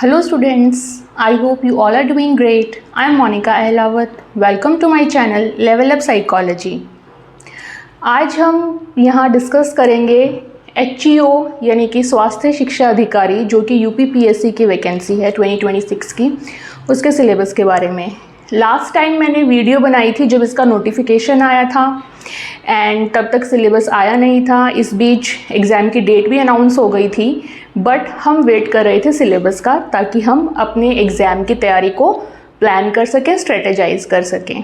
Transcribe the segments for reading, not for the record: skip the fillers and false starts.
Hello students, I hope you all are doing great. I am Monica Ahlawat. Welcome to my channel Level Up Psychology. आज हम यहाँ discuss करेंगे HEO यानी कि स्वास्थ्य शिक्षा अधिकारी जो कि UPPSC की वैकेंसी है 2026 की, उसके सिलेबस के बारे में। लास्ट टाइम मैंने वीडियो बनाई थी जब इसका नोटिफिकेशन आया था एंड तब तक सिलेबस आया नहीं था। इस बीच एग्ज़ाम की डेट भी अनाउंस हो गई थी, बट हम वेट कर रहे थे सिलेबस का ताकि हम अपने एग्ज़ाम की तैयारी को प्लान कर सकें, स्ट्रेटेजाइज कर सकें।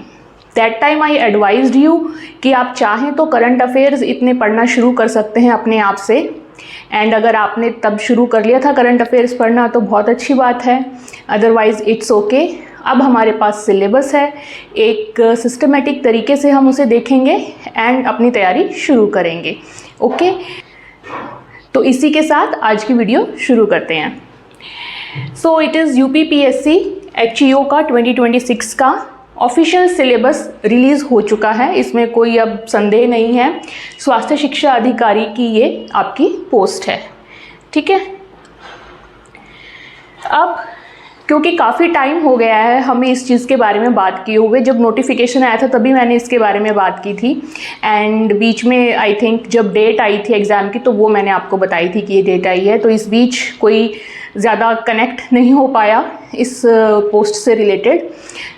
That time I advised you कि आप चाहें तो करंट अफेयर्स इतने पढ़ना शुरू कर सकते हैं अपने आप से, एंड अगर आपने तब शुरू कर लिया था करंट अफेयर्स पढ़ना तो बहुत अच्छी बात है, अदरवाइज़ इट्स ओके। अब हमारे पास सिलेबस है, एक सिस्टमेटिक तरीके से हम उसे देखेंगे एंड अपनी तैयारी शुरू करेंगे। ओके, तो इसी के साथ आज की वीडियो शुरू करते हैं। So it is UPPSC HEO का 2026 का ऑफिशियल सिलेबस रिलीज़ हो चुका है, इसमें कोई अब संदेह नहीं है। स्वास्थ्य शिक्षा अधिकारी की ये आपकी पोस्ट है, ठीक है। अब क्योंकि काफ़ी टाइम हो गया है हमें इस चीज़ के बारे में बात किए हुए, जब नोटिफिकेशन आया था तभी मैंने इसके बारे में बात की थी एंड बीच में आई थिंक जब डेट आई थी एग्ज़ाम की तो वो मैंने आपको बताई थी कि ये डेट आई है, तो इस बीच कोई ज़्यादा कनेक्ट नहीं हो पाया इस पोस्ट से रिलेटेड।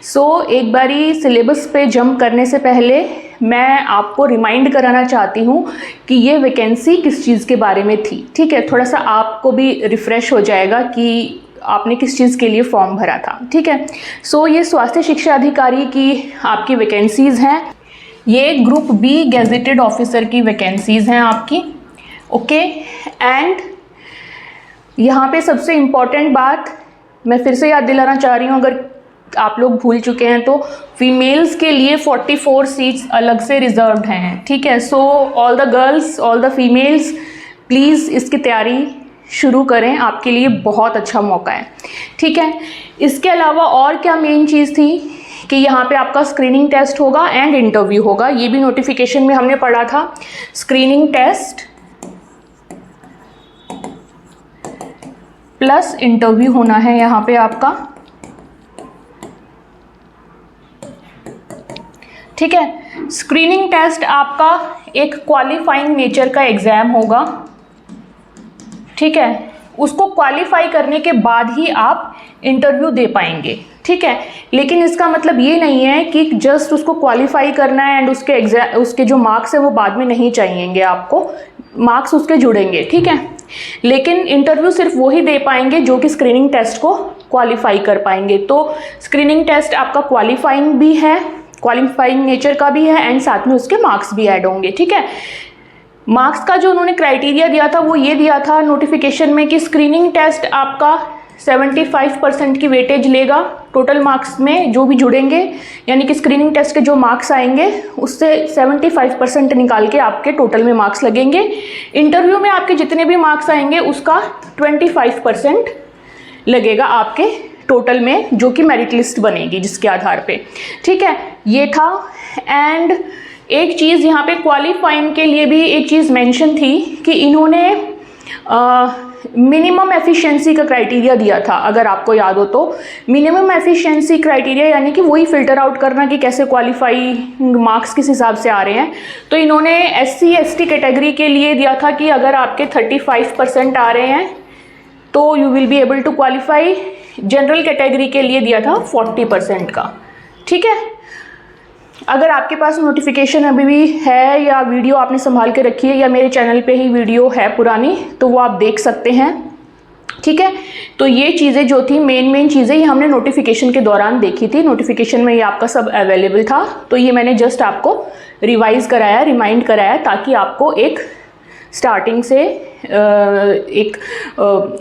सो एक बारी सिलेबस पे जंप करने से पहले मैं आपको रिमाइंड कराना चाहती हूँ कि ये वैकेंसी किस चीज़ के बारे में थी, ठीक है। थोड़ा सा आपको भी रिफ़्रेश हो जाएगा कि आपने किस चीज़ के लिए फॉर्म भरा था, ठीक है। सो ये स्वास्थ्य शिक्षा अधिकारी की आपकी वैकेंसीज़ हैं, ये ग्रुप बी गैजेटेड ऑफिसर की वैकेंसीज़ हैं आपकी, ओके। एंड यहाँ पे सबसे इम्पॉर्टेंट बात मैं फिर से याद दिलाना चाह रही हूँ, अगर आप लोग भूल चुके हैं तो फीमेल्स के लिए 44 सीट्स अलग से रिजर्व्ड हैं, ठीक है। So all the girls, all the females, please इसकी तैयारी शुरू करें, आपके लिए बहुत अच्छा मौका है, ठीक है। इसके अलावा और क्या मेन चीज़ थी कि यहाँ पे आपका स्क्रीनिंग टेस्ट होगा एंड इंटरव्यू होगा, ये भी नोटिफिकेशन में हमने पढ़ा था। स्क्रीनिंग टेस्ट प्लस इंटरव्यू होना है यहाँ पे आपका, ठीक है। स्क्रीनिंग टेस्ट आपका एक क्वालिफाइंग नेचर का एग्ज़ाम होगा, ठीक है। उसको क्वालिफाई करने के बाद ही आप इंटरव्यू दे पाएंगे, ठीक है। लेकिन इसका मतलब ये नहीं है कि जस्ट उसको क्वालिफाई करना है एंड उसके जो मार्क्स है वो बाद में नहीं चाहिएंगे आपको, मार्क्स उसके जुड़ेंगे, ठीक है। लेकिन इंटरव्यू सिर्फ वो ही दे पाएंगे जो कि स्क्रीनिंग टेस्ट को क्वालिफाई कर पाएंगे। तो स्क्रीनिंग टेस्ट आपका क्वालिफाइंग भी है, क्वालिफाइंग नेचर का भी है एंड साथ में उसके मार्क्स भी ऐड होंगे, ठीक है। मार्क्स का जो उन्होंने क्राइटेरिया दिया था वो ये दिया था नोटिफिकेशन में कि स्क्रीनिंग टेस्ट आपका 75% की वेटेज लेगा टोटल मार्क्स में जो भी जुड़ेंगे, यानी कि स्क्रीनिंग टेस्ट के जो मार्क्स आएंगे उससे 75% निकाल के आपके टोटल में मार्क्स लगेंगे। इंटरव्यू में आपके जितने भी मार्क्स आएंगे उसका 25% लगेगा आपके टोटल में, जो कि मेरिट लिस्ट बनेगी जिसके आधार पे, ठीक है। ये था। एंड एक चीज़ यहाँ पे क्वालिफाइंग के लिए भी एक चीज़ मेंशन थी कि इन्होंने मिनिमम एफिशिएंसी का क्राइटेरिया दिया था, अगर आपको याद हो तो। मिनिमम एफिशिएंसी क्राइटेरिया यानी कि वही फिल्टर आउट करना कि कैसे क्वालिफाई मार्क्स किस हिसाब से आ रहे हैं। तो इन्होंने SC ST कैटेगरी के लिए दिया था कि अगर आपके 35% आ रहे हैं तो you will be able to qualify. General category के लिए दिया था 40% का, ठीक है। अगर आपके पास नोटिफिकेशन अभी भी है या वीडियो आपने संभाल के रखी है या मेरे चैनल पे ही वीडियो है पुरानी तो वो आप देख सकते हैं, ठीक है। तो ये चीज़ें जो थी मेन चीज़ें ये हमने नोटिफिकेशन के दौरान देखी थी, नोटिफिकेशन में ये आपका सब अवेलेबल था। तो ये मैंने जस्ट आपको रिवाइज़ कराया, रिमाइंड कराया ताकि आपको एक स्टार्टिंग से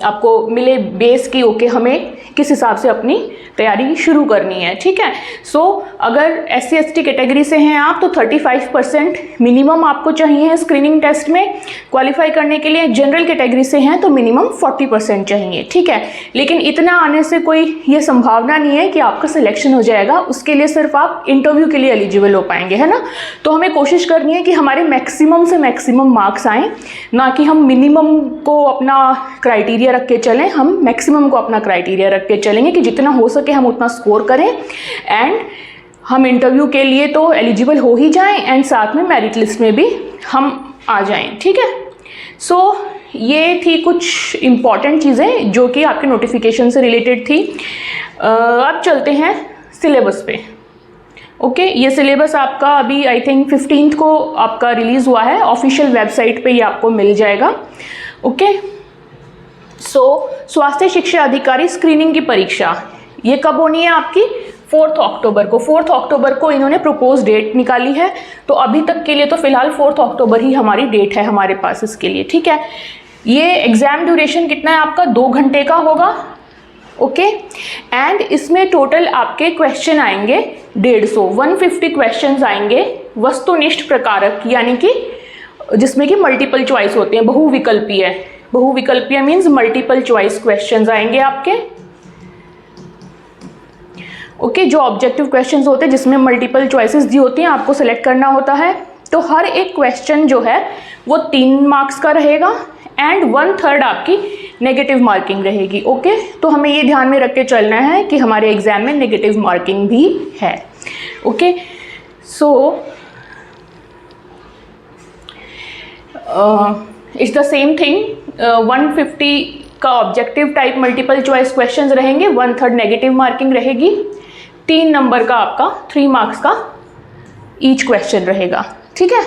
आपको मिले बेस की ओके हमें किस हिसाब से अपनी तैयारी शुरू करनी है, ठीक है। सो अगर SC ST कैटेगरी से हैं आप तो 35% मिनिमम आपको चाहिए स्क्रीनिंग टेस्ट में क्वालिफाई करने के लिए। जनरल कैटेगरी से हैं तो मिनिमम 40% चाहिए, ठीक है। लेकिन इतना आने से कोई ये संभावना नहीं है कि आपका सिलेक्शन हो जाएगा, उसके लिए सिर्फ आप इंटरव्यू के लिए एलिजिबल हो पाएंगे, है ना। तो हमें कोशिश करनी है कि हमारे मैक्सिमम से मैक्सिमम मार्क्स आएँ ना कि हम मिनिमम को अपना क्राइटेरिया रख के चलें, हम मैक्सिमम को अपना क्राइटेरिया रख के चलेंगे कि जितना हो सके हम उतना स्कोर करें एंड हम इंटरव्यू के लिए तो एलिजिबल हो ही जाएं एंड साथ में मेरिट लिस्ट में भी हम आ जाएं, ठीक है। सो ये थी कुछ इम्पॉर्टेंट चीज़ें जो कि आपके नोटिफिकेशन से रिलेटेड थी। अब चलते हैं सिलेबस पे। ओके, ये सिलेबस आपका अभी आई थिंक 15 को आपका रिलीज़ हुआ है, ऑफिशियल वेबसाइट पे ये आपको मिल जाएगा। ओके, सो स्वास्थ्य शिक्षा अधिकारी स्क्रीनिंग की परीक्षा ये कब होनी है आपकी? 4 अक्टूबर को। 4 अक्टूबर को इन्होंने प्रपोज डेट निकाली है, तो अभी तक के लिए तो फिलहाल 4 अक्टूबर ही हमारी डेट है हमारे पास इसके लिए, ठीक है। ये एग्ज़ाम ड्यूरेशन कितना है आपका? 2 घंटे का होगा। ओके, एंड इसमें टोटल आपके क्वेश्चन आएंगे 150 क्वेश्चंस आएंगे वस्तुनिष्ठ प्रकारक, यानी कि जिसमें कि मल्टीपल चॉइस होते हैं, बहुविकल्पीय। बहुविकल्पीय मीन्स मल्टीपल चॉइस क्वेश्चंस आएंगे आपके। ओके, जो ऑब्जेक्टिव क्वेश्चंस होते हैं जिसमें मल्टीपल चॉइसेस दी होती हैं, आपको सेलेक्ट करना होता है। तो हर एक क्वेश्चन जो है वो 3 मार्क्स का रहेगा एंड 1/3 आपकी नेगेटिव मार्किंग रहेगी। ओके, तो हमें ये ध्यान में रख के चलना है कि हमारे एग्जाम में नेगेटिव मार्किंग भी है। Okay, so it's the same thing. 150 का objective type multiple choice questions रहेंगे, 1/3 नेगेटिव मार्किंग रहेगी, 3 नंबर का आपका 3 मार्क्स का ईच क्वेश्चन रहेगा, ठीक है।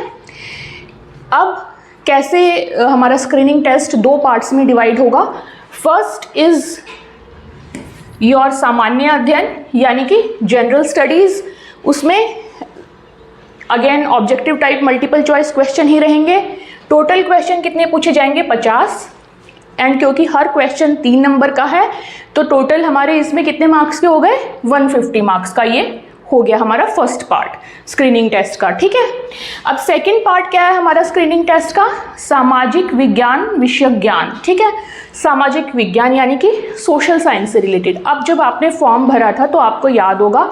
अब कैसे हमारा स्क्रीनिंग टेस्ट 2 पार्ट्स में डिवाइड होगा। फर्स्ट इज योर सामान्य अध्ययन यानी कि जनरल स्टडीज़, उसमें again objective type multiple choice question ही रहेंगे। टोटल क्वेश्चन कितने पूछे जाएंगे? 50, एंड क्योंकि हर क्वेश्चन 3 नंबर का है तो टोटल हमारे इसमें कितने मार्क्स के हो गए? 150 मार्क्स का ये हो गया हमारा फर्स्ट पार्ट स्क्रीनिंग टेस्ट का, ठीक है। अब सेकंड पार्ट क्या है हमारा स्क्रीनिंग टेस्ट का? सामाजिक विज्ञान विषयक ज्ञान, ठीक है। सामाजिक विज्ञान यानी कि सोशल साइंस से रिलेटेड। अब जब आपने फॉर्म भरा था तो आपको याद होगा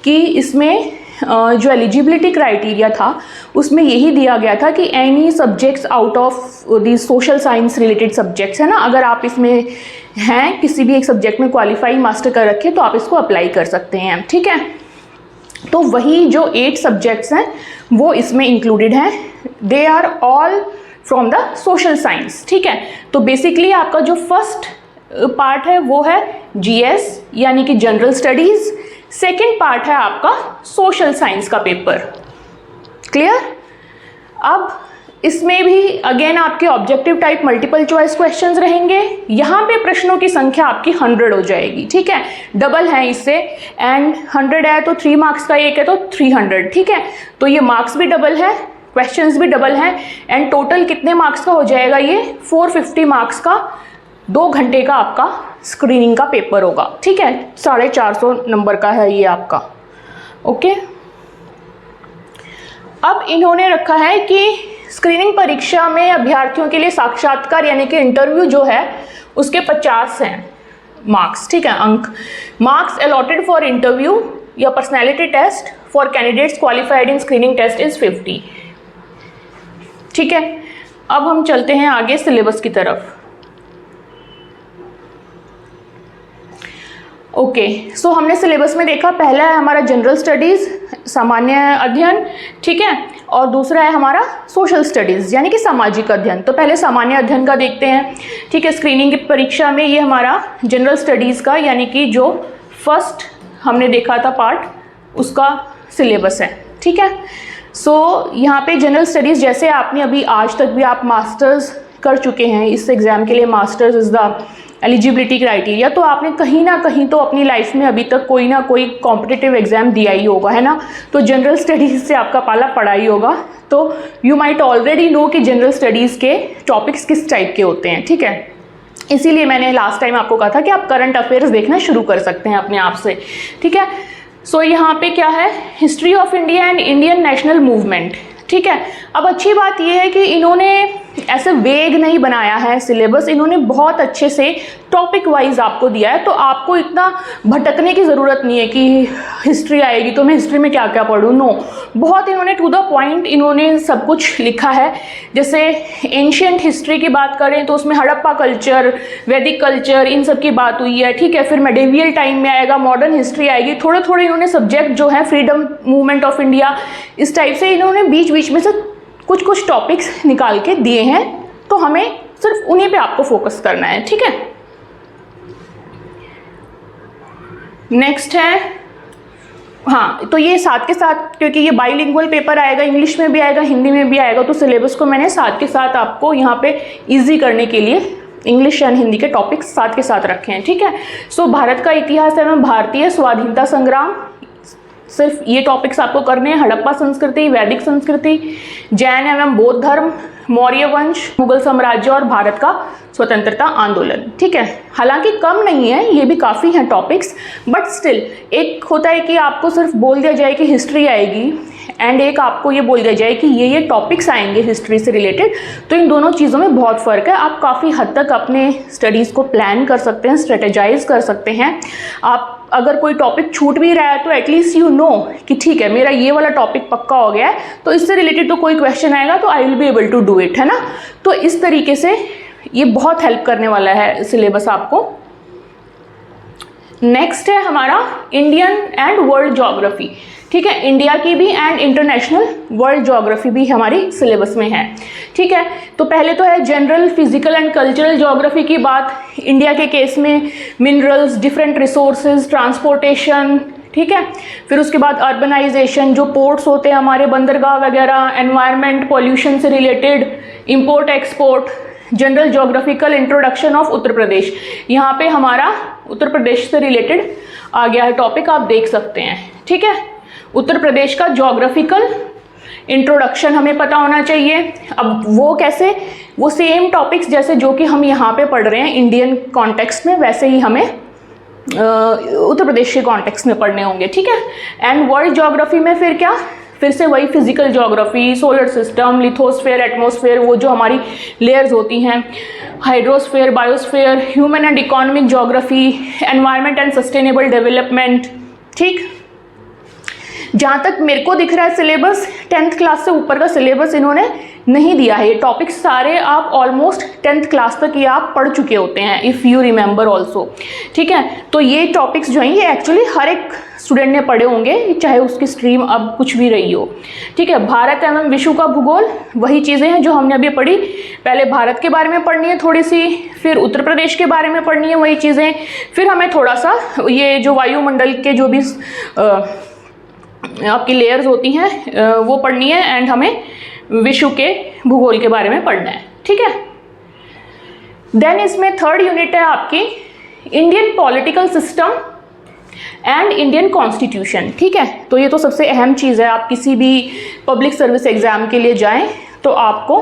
कि इसमें जो एलिजिबिलिटी क्राइटेरिया था उसमें यही दिया गया था कि any subjects out of the social science related subjects, है ना, अगर आप इसमें हैं किसी भी एक सब्जेक्ट में क्वालिफाई मास्टर कर रखे तो आप इसको अप्लाई कर सकते हैं, ठीक है। तो वही जो 8 सब्जेक्ट्स हैं वो इसमें इंक्लूडेड हैं, they are all from the social science, ठीक है। तो बेसिकली आपका जो फर्स्ट पार्ट है वो है जीएस यानी कि जनरल स्टडीज़, सेकेंड पार्ट है आपका सोशल साइंस का पेपर, क्लियर। अब इसमें भी अगेन आपके objective type multiple choice questions रहेंगे। यहाँ पे प्रश्नों की संख्या आपकी 100 हो जाएगी, ठीक है, डबल है इससे, एंड 100 है तो 3 मार्क्स का एक है तो 300, ठीक है। तो ये मार्क्स भी डबल है, क्वेश्चंस भी डबल हैं, एंड टोटल कितने मार्क्स का हो जाएगा? ये 450 मार्क्स का 2 घंटे का आपका स्क्रीनिंग का पेपर होगा, ठीक है। 450 नंबर का है ये आपका। ओके, अब इन्होंने रखा है कि स्क्रीनिंग परीक्षा में अभ्यर्थियों के लिए साक्षात्कार यानी कि इंटरव्यू जो है उसके 50 हैं मार्क्स, ठीक है, अंक। मार्क्स अलॉटेड फॉर इंटरव्यू या personality test for candidates qualified in screening test is 50, ठीक है। अब हम चलते हैं आगे सिलेबस की तरफ। ओके, सो हमने सिलेबस में देखा, पहला है हमारा जनरल स्टडीज़ सामान्य अध्ययन, ठीक है, और दूसरा है हमारा सोशल स्टडीज़ यानी कि सामाजिक अध्ययन। तो पहले सामान्य अध्ययन का देखते हैं, ठीक है। स्क्रीनिंग की परीक्षा में ये हमारा जनरल स्टडीज़ का यानी कि जो फर्स्ट हमने देखा था पार्ट उसका सिलेबस है, ठीक है। सो यहाँ पे जनरल स्टडीज़ जैसे आपने अभी आज तक भी आप मास्टर्स कर चुके हैं, इस एग्ज़ाम के लिए masters is the eligibility criteria, तो आपने कहीं ना कहीं तो अपनी लाइफ में अभी तक कोई ना कोई कॉम्पिटिटिव एग्ज़ाम दिया ही होगा, है ना। तो जनरल स्टडीज़ से आपका पाला पड़ा ही होगा, तो यू माइट ऑलरेडी नो कि जनरल स्टडीज़ के टॉपिक्स किस टाइप के होते हैं, ठीक है। इसीलिए मैंने लास्ट टाइम आपको कहा था कि आप करंट अफेयर्स देखना शुरू कर सकते हैं अपने आप से, ठीक है। सो यहाँ पे क्या है? History of India and Indian national movement, ठीक है। अब अच्छी बात यह है कि इन्होंने ऐसे वेग नहीं बनाया है सिलेबस, इन्होंने बहुत अच्छे से टॉपिक वाइज आपको दिया है। तो आपको इतना भटकने की ज़रूरत नहीं है कि हिस्ट्री आएगी तो मैं हिस्ट्री में क्या क्या पढ़ूँ, नो, बहुत इन्होंने टू द पॉइंट इन्होंने सब कुछ लिखा है। जैसे एंशियंट हिस्ट्री की बात करें तो उसमें हड़प्पा कल्चर, वैदिक कल्चर, इन सब की बात हुई है, ठीक है। फिर मेडिवियल टाइम में आएगा, मॉडर्न हिस्ट्री आएगी, थोड़े थोड़े इन्होंने सब्जेक्ट जो है फ्रीडम मूवमेंट ऑफ इंडिया, इस टाइप से इन्होंने बीच बीच में से कुछ कुछ टॉपिक्स निकाल के दिए हैं। तो हमें सिर्फ उन्हीं पे आपको फोकस करना है, ठीक है। नेक्स्ट है, हाँ, तो ये साथ के साथ, क्योंकि ये बाइलिंगुअल पेपर आएगा, इंग्लिश में भी आएगा, हिंदी में भी आएगा, तो सिलेबस को मैंने साथ के साथ आपको यहाँ पे इजी करने के लिए इंग्लिश एंड हिंदी के टॉपिक्स साथ के साथ रखे हैं, ठीक है। सो भारत का इतिहास एवं भारतीय स्वाधीनता संग्राम, सिर्फ ये टॉपिक्स आपको करने हैं। हड़प्पा संस्कृति, वैदिक संस्कृति, जैन एवं बौद्ध धर्म, मौर्य वंश, मुगल साम्राज्य और भारत का स्वतंत्रता आंदोलन, ठीक है। हालांकि कम नहीं है, ये भी काफ़ी हैं टॉपिक्स, बट स्टिल एक होता है कि आपको सिर्फ बोल दिया जाए कि हिस्ट्री आएगी, एंड एक आपको ये बोल दिया जाए कि ये टॉपिक्स आएंगे हिस्ट्री से रिलेटेड। तो इन दोनों चीज़ों में बहुत फ़र्क है। आप काफ़ी हद तक अपने स्टडीज़ को प्लान कर सकते हैं, स्ट्रेटेजाइज कर सकते हैं। आप अगर कोई टॉपिक छूट भी रहा है तो एटलीस्ट यू नो कि ठीक है, मेरा ये वाला टॉपिक पक्का हो गया है, तो इससे रिलेटेड तो कोई क्वेश्चन आएगा तो I will be able to do it, है ना। तो इस तरीके से ये बहुत हेल्प करने वाला है सिलेबस आपको। नेक्स्ट है हमारा इंडियन एंड वर्ल्ड ज्योग्राफी, ठीक है। इंडिया की भी एंड इंटरनेशनल वर्ल्ड ज्योग्राफी भी हमारी सिलेबस में है, ठीक है। तो पहले तो है general physical and cultural geography की बात। इंडिया के केस में मिनरल्स, डिफरेंट रिसोर्सेज, ट्रांसपोर्टेशन, ठीक है। फिर उसके बाद अर्बनाइजेशन, जो पोर्ट्स होते हैं हमारे, बंदरगाह वगैरह, एनवायरनमेंट, पॉल्यूशन से related, import export, general geographical introduction of Uttar Pradesh. यहाँ पे हमारा उत्तर प्रदेश से रिलेटेड आ गया है टॉपिक, आप देख सकते हैं, ठीक है। उत्तर प्रदेश का ज्योग्राफिकल इंट्रोडक्शन हमें पता होना चाहिए। अब वो कैसे, वो सेम टॉपिक्स जैसे जो कि हम यहाँ पे पढ़ रहे हैं इंडियन कॉन्टेक्स्ट में, वैसे ही हमें उत्तर प्रदेश के कॉन्टेक्स्ट में पढ़ने होंगे, ठीक है। एंड वर्ल्ड ज्योग्राफी में फिर क्या, फिर से वही physical geography, solar system, lithosphere, atmosphere, वो जो हमारी लेयर्स होती हैं, hydrosphere, biosphere, human and economic geography, environment and sustainable development, ठीक। जहाँ तक मेरे को दिख रहा है सिलेबस, 10th क्लास से ऊपर का सिलेबस इन्होंने नहीं दिया है। ये टॉपिक्स सारे आप ऑलमोस्ट 10th क्लास तक ये आप पढ़ चुके होते हैं, इफ़ यू रिमेंबर ऑल्सो, ठीक है। तो ये टॉपिक्स जो हैं ये एक्चुअली हर एक स्टूडेंट ने पढ़े होंगे, चाहे उसकी स्ट्रीम अब कुछ भी रही हो, ठीक है। भारत एवं विश्व का भूगोल, वही चीज़ें हैं जो हमने अभी पढ़ी। पहले भारत के बारे में पढ़नी है थोड़ी सी, फिर उत्तर प्रदेश के बारे में पढ़नी है वही चीज़ें, फिर हमें थोड़ा सा ये जो वायुमंडल के जो भी आपकी लेयर्स होती हैं वो पढ़नी है, एंड हमें विश्व के भूगोल के बारे में पढ़ना है, ठीक है। देन इसमें थर्ड यूनिट है आपकी Indian political system and Indian constitution, ठीक है। तो ये तो सबसे अहम चीज़ है। आप किसी भी पब्लिक सर्विस एग्ज़ाम के लिए जाएं तो आपको,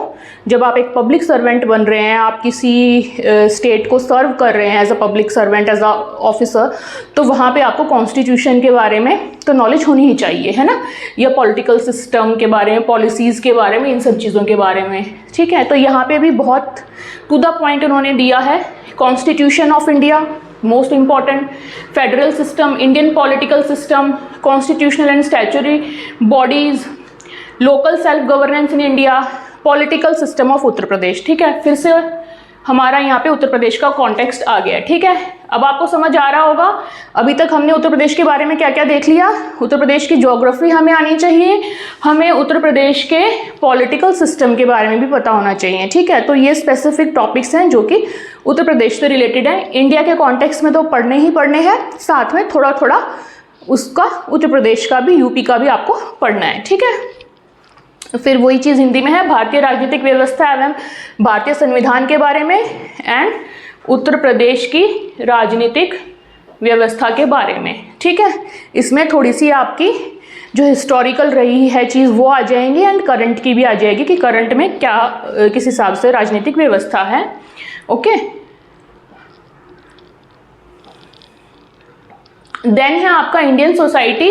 जब आप एक पब्लिक सर्वेंट बन रहे हैं, आप किसी स्टेट को सर्व कर रहे हैं as a public servant, as a officer, तो वहाँ पे आपको कॉन्स्टिट्यूशन के बारे में तो नॉलेज होनी ही चाहिए, है ना, या पॉलिटिकल सिस्टम के बारे में, पॉलिसीज़ के बारे में, इन सब चीज़ों के बारे में, ठीक है। तो यहाँ पे भी बहुत टू द पॉइंट उन्होंने दिया है। Constitution of India most important, federal system, Indian political system, constitutional and statutory bodies, local self governance in India, political system of Uttar Pradesh, ठीक है। फिर से हमारा यहाँ पे उत्तर प्रदेश का कॉन्टेक्स्ट आ गया, ठीक है। अब आपको समझ आ रहा होगा अभी तक हमने उत्तर प्रदेश के बारे में क्या क्या देख लिया। उत्तर प्रदेश की ज्योग्राफी हमें आनी चाहिए, हमें उत्तर प्रदेश के पॉलिटिकल सिस्टम के बारे में भी पता होना चाहिए, ठीक है। तो ये स्पेसिफिक टॉपिक्स हैं जो कि उत्तर प्रदेश से रिलेटेड है। इंडिया के कॉन्टेक्स्ट में तो पढ़ने ही पढ़ने हैं, साथ में थोड़ा थोड़ा उसका उत्तर प्रदेश का भी, यूपी का भी आपको पढ़ना है, ठीक है। फिर वही चीज़ हिंदी में है, भारतीय राजनीतिक व्यवस्था एवं भारतीय संविधान के बारे में, एंड उत्तर प्रदेश की राजनीतिक व्यवस्था के बारे में, ठीक है। इसमें थोड़ी सी आपकी जो हिस्टोरिकल रही है चीज़ वो आ जाएंगी, एंड करंट की भी आ जाएगी कि करंट में क्या किस हिसाब से राजनीतिक व्यवस्था है, ओके। देन है आपका इंडियन सोसाइटी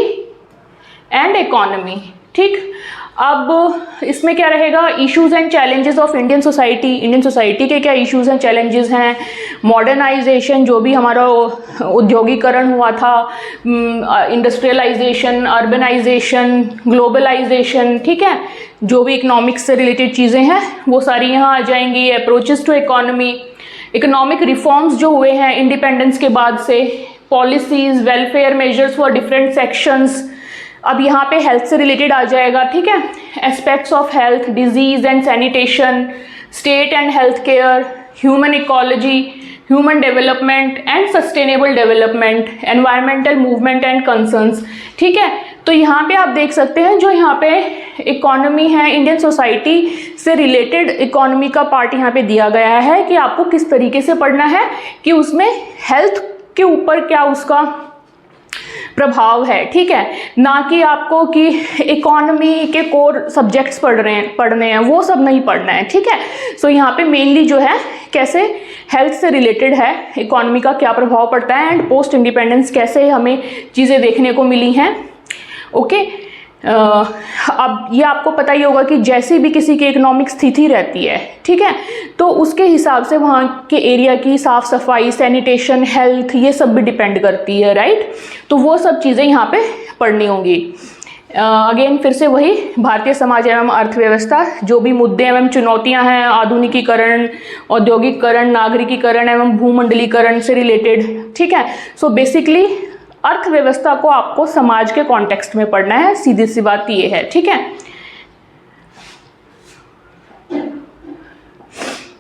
एंड इकोनॉमी, ठीक। अब इसमें क्या रहेगा, issues and challenges of Indian society, Indian society के क्या इश्यूज एंड चैलेंजेस हैं, मॉडर्नाइजेशन जो भी हमारा औद्योगिकरण हुआ था, इंडस्ट्रियलाइजेशन, अर्बनाइजेशन, ग्लोबलाइजेशन, ठीक है, जो भी इकोनॉमिक्स से रिलेटेड चीज़ें हैं वो सारी यहाँ आ जाएंगी। Approaches to economy, economic reforms जो हुए हैं इंडिपेंडेंस के बाद से, policies, welfare measures for different sections, अब यहाँ पे हेल्थ से रिलेटेड आ जाएगा, ठीक है, aspects of health, disease and sanitation, state and health care, human ecology, human development and sustainable development, environmental movement and concerns, ठीक है। तो यहाँ पे आप देख सकते हैं जो यहाँ पे इकोनॉमी है, इंडियन सोसाइटी से रिलेटेड इकोनॉमी का पार्ट यहाँ पे दिया गया है कि आपको किस तरीके से पढ़ना है, कि उसमें हेल्थ के ऊपर क्या उसका प्रभाव है, ठीक है, ना कि आपको कि इकोनॉमी के कोर सब्जेक्ट्स पढ़ने हैं वो सब नहीं पढ़ना है, ठीक है। सो यहाँ पे मेनली जो है कैसे हेल्थ से रिलेटेड है, इकोनॉमी का क्या प्रभाव पड़ता है एंड पोस्ट इंडिपेंडेंस कैसे हमें चीज़ें देखने को मिली हैं, ओके। अब ये आपको पता ही होगा कि जैसी भी किसी की इकोनॉमिक स्थिति रहती है, ठीक है, तो उसके हिसाब से वहाँ के एरिया की साफ सफाई, सैनिटेशन, हेल्थ, ये सब भी डिपेंड करती है, राइट। तो वो सब चीज़ें यहाँ पे पढ़नी होंगी। अगेन फिर से वही भारतीय समाज एवं अर्थव्यवस्था, जो भी मुद्दे एवं चुनौतियाँ हैं, आधुनिकीकरण, औद्योगिकरण, नागरिकीकरण एवं भूमंडलीकरण से रिलेटेड, ठीक है। सो बेसिकली अर्थव्यवस्था को आपको समाज के कॉन्टेक्स्ट में पढ़ना है, सीधी सी बात ये है, ठीक है।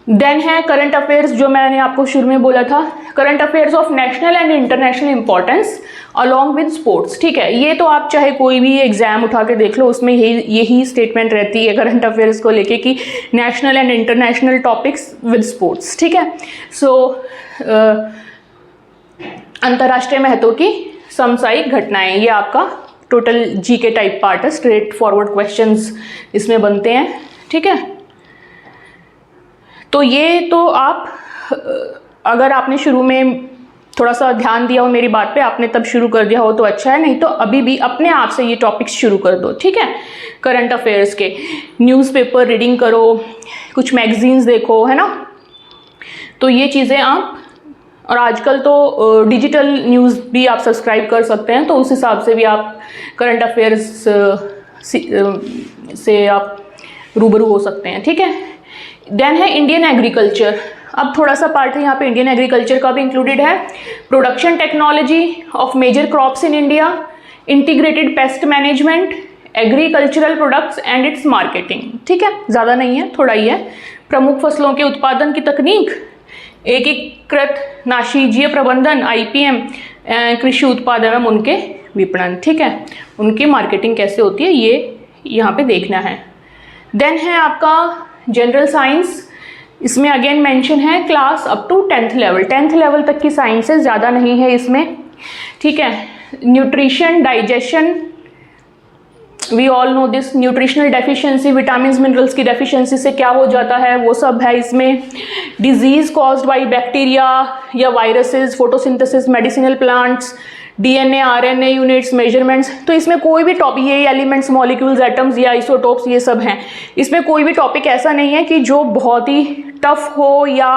देन है करंट अफेयर्स, जो मैंने आपको शुरू में बोला था, current affairs of national and international importance along with sports, ठीक है। ये तो आप चाहे कोई भी एग्जाम उठा के देख लो, उसमें यही स्टेटमेंट रहती है करंट अफेयर्स को लेके कि national and international topics with sports, ठीक है। सो अंतर्राष्ट्रीय महत्व की समसामयिक घटनाएं, ये आपका टोटल जीके टाइप पार्ट है, स्ट्रेट फॉरवर्ड क्वेश्चंस इसमें बनते हैं, ठीक है। तो ये तो आप अगर आपने शुरू में थोड़ा सा ध्यान दिया हो मेरी बात पे, आपने तब शुरू कर दिया हो तो अच्छा है, नहीं तो अभी भी अपने आप से ये टॉपिक्स शुरू कर दो, ठीक है। करंट अफेयर्स के न्यूज़पेपर रीडिंग करो, कुछ मैगजीन्स देखो, है ना। तो ये चीज़ें आप, और आजकल तो डिजिटल न्यूज़ भी आप सब्सक्राइब कर सकते हैं, तो उस हिसाब से भी आप करंट अफेयर्स से आप रूबरू हो सकते हैं, ठीक है। देन है इंडियन एग्रीकल्चर, अब थोड़ा सा पार्ट है यहाँ पे इंडियन एग्रीकल्चर का भी इंक्लूडेड है। Production technology of major crops in India, integrated pest management, agricultural products and its marketing, ठीक है, ज़्यादा नहीं है, थोड़ा ही है। प्रमुख फसलों के उत्पादन की तकनीक, एकीकृत नाशीजीय प्रबंधन, IPM, कृषि उत्पाद एवं उनके विपणन, ठीक है, उनकी मार्केटिंग कैसे होती है ये यहाँ पे देखना है। देन है आपका जनरल साइंस, इसमें अगेन मेंशन है class up to 10th level, 10th level तक की साइंसेस, ज़्यादा नहीं है इसमें, ठीक है। Nutrition, digestion, we all know this, nutritional deficiency, vitamin minerals की डेफिशिएंसी से क्या हो जाता है वो सब है इसमें। डिजीज कॉज्ड बाय बैक्टीरिया या viruses, photosynthesis, medicinal plants, DNA, RNA units, measurements, तो इसमें कोई भी टॉपिक, ये एलिमेंट्स, मॉलिक्यूल्स, एटम्स या आइसोटोप्स, ये सब हैं, इसमें कोई भी टॉपिक ऐसा नहीं है कि जो बहुत ही टफ हो या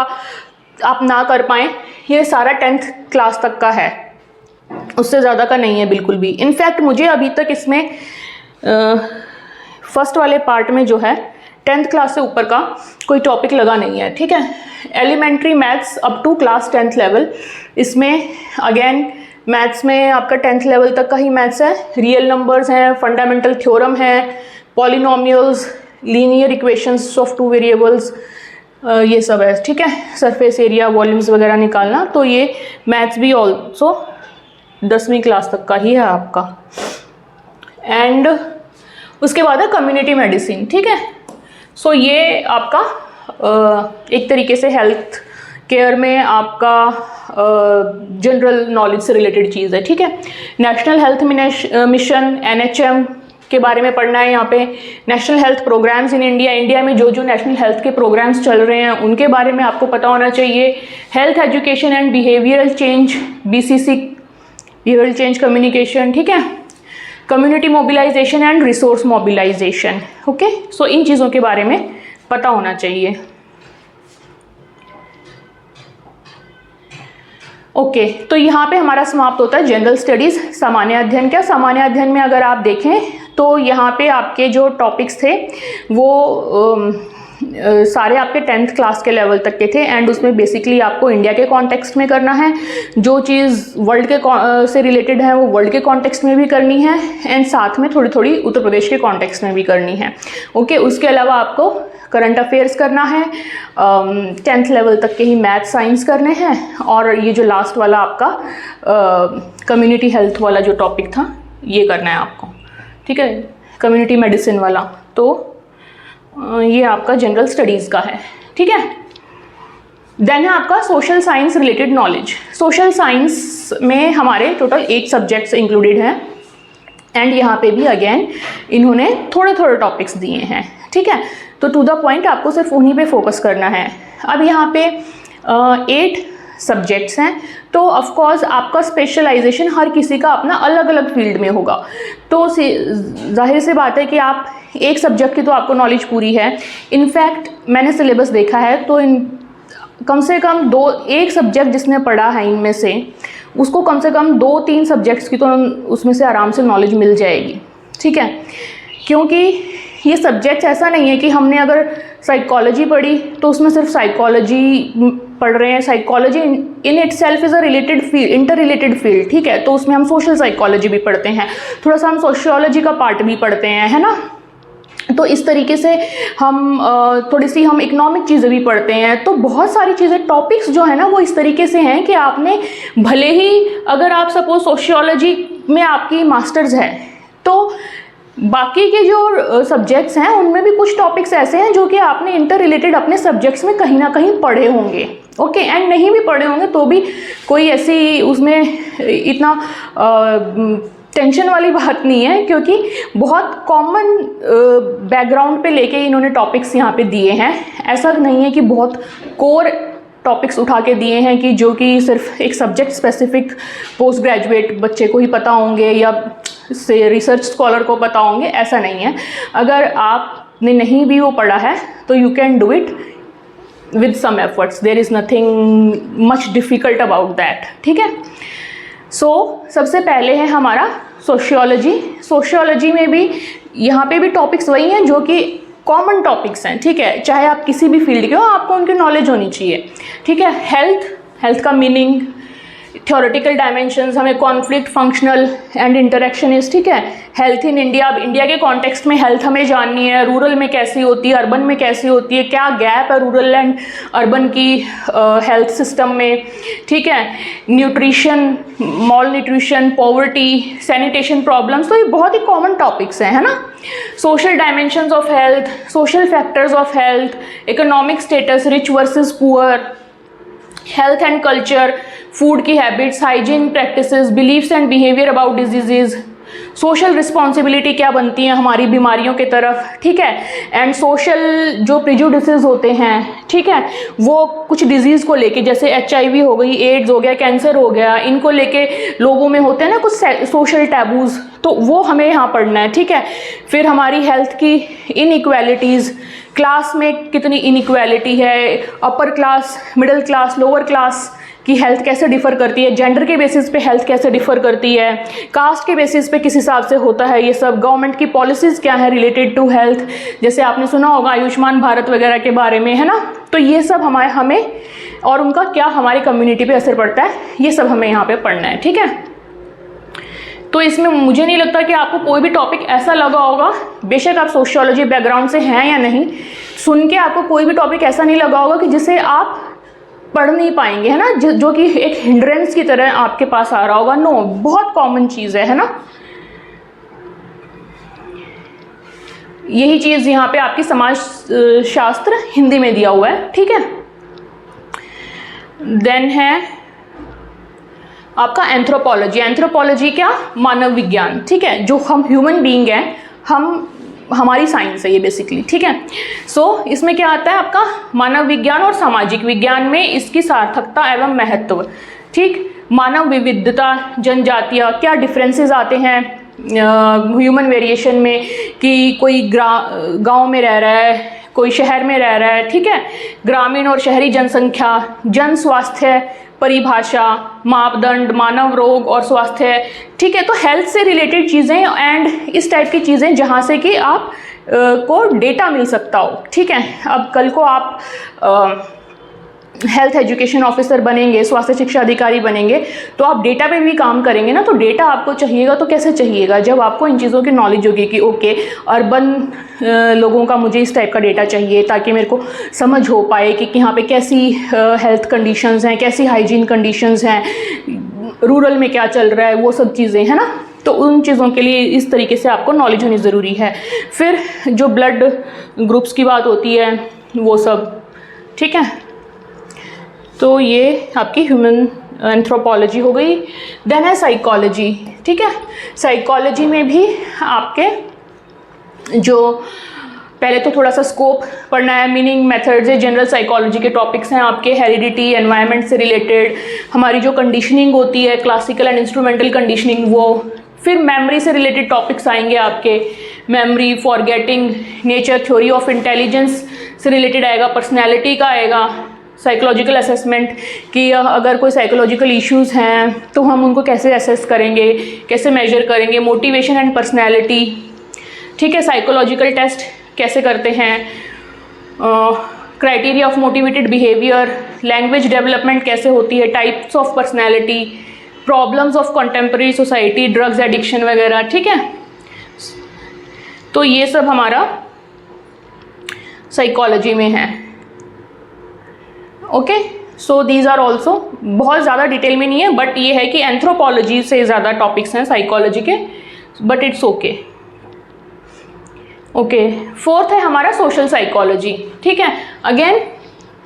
आप ना कर पाएँ, ये सारा 10th क्लास तक का है, उससे ज़्यादा का नहीं है बिल्कुल भी। इनफैक्ट मुझे अभी तक इसमें फर्स्ट वाले पार्ट में जो है 10th क्लास से ऊपर का कोई टॉपिक लगा नहीं है, ठीक है। Elementary maths up to class 10th level, इसमें अगेन मैथ्स में आपका 10th लेवल तक का ही मैथ्स है। रियल नंबर्स हैं, फंडामेंटल थ्योरम है, polynomials, linear equations of two variables, ये सब है, ठीक है। सरफेस एरिया, वॉल्यूम्स वगैरह निकालना, तो ये मैथ्स भी ऑल्सो 10वीं क्लास तक का ही है आपका। एंड उसके बाद है कम्युनिटी मेडिसिन, ठीक है। सो ये आपका एक तरीके से हेल्थ केयर में आपका जनरल नॉलेज से रिलेटेड चीज़ है, ठीक है। नेशनल हेल्थ मिशन NHM के बारे में पढ़ना है यहाँ पे। National health programmes in India, India में जो जो नेशनल हेल्थ के प्रोग्राम्स चल रहे हैं उनके बारे में आपको पता होना चाहिए। Health education and behavioural change, BCC, behavioural change communication, ठीक है। Community mobilisation and resource mobilisation. Okay, so इन चीज़ों के बारे में पता होना चाहिए। ओके, तो यहाँ पे हमारा समाप्त होता है जनरल स्टडीज़, सामान्य अध्ययन। क्या सामान्य अध्ययन में अगर आप देखें तो यहाँ पे आपके जो टॉपिक्स थे वो सारे आपके 10th क्लास के लेवल तक के थे, एंड उसमें बेसिकली आपको इंडिया के कॉन्टेक्स्ट में करना है, जो चीज़ वर्ल्ड के से रिलेटेड है वो वर्ल्ड के कॉन्टेक्स्ट में भी करनी है, एंड साथ में थोड़ी थोड़ी उत्तर प्रदेश के कॉन्टेक्स्ट में भी करनी है। ओके, उसके अलावा आपको करंट अफेयर्स करना है, 10th लेवल तक के ही मैथ साइंस करने हैं, और ये जो लास्ट वाला आपका कम्युनिटी हेल्थ वाला जो टॉपिक था ये करना है आपको, ठीक है, कम्युनिटी मेडिसिन वाला। तो ये आपका जनरल स्टडीज़ का है, ठीक है। देन है आपका social science related knowledge. Social science में हमारे टोटल 8 सब्जेक्ट्स इंक्लूडेड हैं, एंड यहाँ पे भी अगेन इन्होंने थोड़े थोड़े टॉपिक्स दिए हैं, ठीक है। तो टू द पॉइंट आपको सिर्फ उन्हीं पे फोकस करना है। अब यहाँ पे 8 सब्जेक्ट्स हैं, तो ऑफ कोर्स आपका स्पेशलाइजेशन हर किसी का अपना अलग अलग फील्ड में होगा। तो जाहिर सी बात है कि आप एक सब्जेक्ट की तो आपको नॉलेज पूरी है। इनफैक्ट मैंने सिलेबस देखा है तो कम से कम एक सब्जेक्ट जिसने पढ़ा है इनमें से उसको कम से कम 2-3 सब्जेक्ट्स की तो उसमें से आराम से नॉलेज मिल जाएगी, ठीक है। क्योंकि ये सब्जेक्ट्स ऐसा नहीं है कि हमने अगर साइकोलॉजी पढ़ी तो उसमें सिर्फ साइकोलॉजी पढ़ रहे हैं। Psychology in it self is a related field, inter related field, ठीक है। तो उसमें हम सोशल साइकोलॉजी भी पढ़ते हैं, थोड़ा सा हम सोशियोलॉजी का पार्ट भी पढ़ते हैं, है ना। तो इस तरीके से हम थोड़ी सी हम इकोनॉमिक चीज़ें भी पढ़ते हैं। तो बहुत सारी चीज़ें, टॉपिक्स जो है ना वो इस तरीके से हैं कि आपने भले ही अगर आप सपोज सोशियोलॉजी में आपकी मास्टर्स है तो बाकी के जो सब्जेक्ट्स हैं उनमें भी कुछ टॉपिक्स ऐसे हैं जो कि आपने इंटर रिलेटेड अपने सब्जेक्ट्स में कहीं ना कहीं पढ़े होंगे, ओके। एंड नहीं भी पढ़े होंगे तो भी कोई ऐसी उसमें इतना टेंशन वाली बात नहीं है, क्योंकि बहुत कॉमन बैकग्राउंड पे लेके इन्होंने टॉपिक्स यहाँ पे दिए हैं। ऐसा नहीं है कि बहुत कोर टॉपिक्स उठा के दिए हैं कि जो कि सिर्फ एक सब्जेक्ट स्पेसिफिक पोस्ट ग्रेजुएट बच्चे को ही पता होंगे या से रिसर्च स्कॉलर को पता होंगे, ऐसा नहीं है। अगर आपने नहीं भी वो पढ़ा है तो you can do it with some efforts, there is nothing much difficult about that, ठीक है। सो सबसे पहले है हमारा सोशियोलॉजी। सोशियोलॉजी में भी यहाँ पे भी टॉपिक्स वही हैं जो कि कॉमन टॉपिक्स हैं, ठीक है। चाहे आप किसी भी फील्ड के हो आपको उनकी नॉलेज होनी चाहिए, ठीक है। हेल्थ का मीनिंग, थ्योरेटिकल डायमेंशंस, हमें कॉन्फ्लिक्ट, फंक्शनल एंड इंटरेक्शनिस्ट, ठीक है। हेल्थ इन इंडिया, अब इंडिया के कॉन्टेक्स्ट में हेल्थ हमें जाननी है, रूरल में कैसी होती है, अर्बन में कैसी होती है, क्या गैप है रूरल एंड अर्बन की हेल्थ सिस्टम में, ठीक है। Nutrition, malnutrition, poverty, sanitation problems, तो ये बहुत ही कॉमन टॉपिक्स हैं, है ना। Social dimensions of health, social factors of health, economic status, rich versus poor, health and culture, food की habits, hygiene practices, beliefs and behaviour about diseases, social responsibility क्या बनती है हमारी बीमारियों के तरफ, ठीक है। एंड सोशल जो प्रिजुडिसेस होते हैं, ठीक है, वो कुछ डिजीज़ को लेके, जैसे HIV हो गई, एड्स हो गया, कैंसर हो गया, इनको लेके लोगों में होते हैं ना कुछ सोशल टैबूज़, तो वो हमें यहाँ पढ़ना है, ठीक है। फिर हमारी हेल्थ की इनइक्वालिटीज़, क्लास में कितनी इनइक्वालिटी है, upper class, middle class, lower class की हेल्थ कैसे डिफ़र करती है, जेंडर के बेसिस पे हेल्थ कैसे डिफ़र करती है, कास्ट के बेसिस पे किस हिसाब से होता है ये सब, गवर्नमेंट की पॉलिसीज़ क्या है रिलेटेड टू हेल्थ, जैसे आपने सुना होगा आयुष्मान भारत वगैरह के बारे में, है ना। तो ये सब हमें और उनका क्या हमारी कम्युनिटी पे असर पड़ता है, ये सब हमें यहाँ पे पढ़ना है, ठीक है। तो इसमें मुझे नहीं लगता कि आपको कोई भी टॉपिक ऐसा लगा होगा, बेशक आप सोशियोलॉजी बैकग्राउंड से हैं या नहीं, सुन के आपको कोई भी टॉपिक ऐसा नहीं लगा होगा कि जिसे आप पढ़ नहीं पाएंगे, है ना, जो कि एक हिंड्रेंस की तरह आपके पास आ रहा होगा। नो, बहुत कॉमन चीज़ है ना। यही चीज़ यहाँ पे आपकी समाज शास्त्र हिंदी में दिया हुआ है, ठीक है। देन है आपका एंथ्रोपोलॉजी। एंथ्रोपोलॉजी क्या, मानव विज्ञान, ठीक है। जो हम ह्यूमन बीइंग हैं, हमारी साइंस है ये बेसिकली, ठीक है। सो इसमें क्या आता है आपका मानव विज्ञान और सामाजिक विज्ञान में इसकी सार्थकता एवं महत्व, ठीक। मानव विविधता, जनजातियाँ, क्या डिफरेंसेस आते हैं, ह्यूमन वेरिएशन में कि कोई गांव में रह रहा है, कोई शहर में रह रहा है, ठीक है। ग्रामीण और शहरी जनसंख्या, जन स्वास्थ्य परिभाषा, मापदंड, मानव रोग और स्वास्थ्य, ठीक है। तो हेल्थ से रिलेटेड चीज़ें एंड इस टाइप की चीज़ें जहाँ से कि आप को डेटा मिल सकता हो, ठीक है। अब कल को आप हेल्थ एजुकेशन ऑफिसर बनेंगे, स्वास्थ्य शिक्षा अधिकारी बनेंगे, तो आप डेटा पे भी काम करेंगे ना। तो डेटा आपको चाहिएगा, तो कैसे चाहिएगा? जब आपको इन चीज़ों की नॉलेज होगी कि ओके अर्बन लोगों का मुझे इस टाइप का डेटा चाहिए, ताकि मेरे को समझ हो पाए कि यहाँ पे कैसी हेल्थ कंडीशंस हैं, कैसी हाइजीन कंडीशंस हैं, रूरल में क्या चल रहा है, वो सब चीज़ें, है ना। तो उन चीज़ों के लिए इस तरीके से आपको नॉलेज होनी ज़रूरी है। फिर जो ब्लड ग्रुप्स की बात होती है वो सब, ठीक है। तो ये आपकी ह्यूमन एंथ्रोपोलॉजी हो गई। देन है साइकोलॉजी, ठीक है। साइकोलॉजी में भी आपके जो पहले तो थोड़ा सा स्कोप पढ़ना है, मीनिंग, मेथड्स, जनरल साइकोलॉजी के टॉपिक्स हैं आपके, हेरिडिटी, एनवायरनमेंट से रिलेटेड, हमारी जो कंडीशनिंग होती है, क्लासिकल एंड इंस्ट्रूमेंटल कंडीशनिंग, वो। फिर मेमोरी से रिलेटेड टॉपिक्स आएंगे आपके, memory, forgetting, nature, theory of intelligence से रिलेटेड आएगा, पर्सनैलिटी का आएगा, साइकोलॉजिकल असेसमेंट कि अगर कोई साइकोलॉजिकल इश्यूज़ हैं तो हम उनको कैसे असेस करेंगे, कैसे मेजर करेंगे, मोटिवेशन एंड पर्सनैलिटी, ठीक है। साइकोलॉजिकल टेस्ट कैसे करते हैं, criteria of motivated behaviour, language development कैसे होती है, types of personality, problems of contemporary society, drugs addiction वगैरह, ठीक है। तो ये सब हमारा साइकोलॉजी में है। Okay, so these are also, बहुत ज़्यादा डिटेल में नहीं है, बट ये है कि एंथ्रोपोलॉजी से ज़्यादा टॉपिक्स हैं साइकोलॉजी के, but it's okay. Okay, fourth है हमारा सोशल साइकोलॉजी, ठीक है। अगेन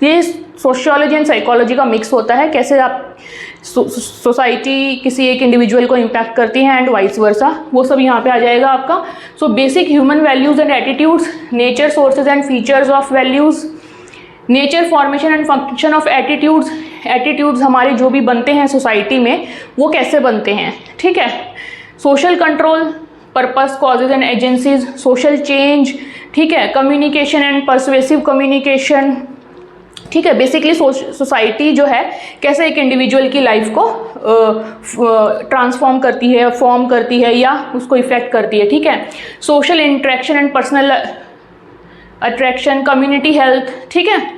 ये सोशियोलॉजी एंड साइकोलॉजी का मिक्स होता है, कैसे आप सोसाइटी किसी एक इंडिविजुअल को इम्पैक्ट करती है एंड वाइस वर्सा, वो सब यहाँ पे आ जाएगा आपका। So basic human values and attitudes, nature, sources and features of values, nature, formation and function of attitudes, attitudes हमारे जो भी बनते हैं सोसाइटी में वो कैसे बनते हैं, ठीक है। Social control, purpose, causes and agencies, social change, ठीक है। कम्युनिकेशन एंड परसुएसिव कम्युनिकेशन, ठीक है। बेसिकली सोसाइटी जो है कैसे एक इंडिविजुअल की लाइफ को ट्रांसफॉर्म करती है, फॉर्म करती है या उसको इफेक्ट करती है, ठीक है। Social interaction and personal attraction, community health, ठीक है।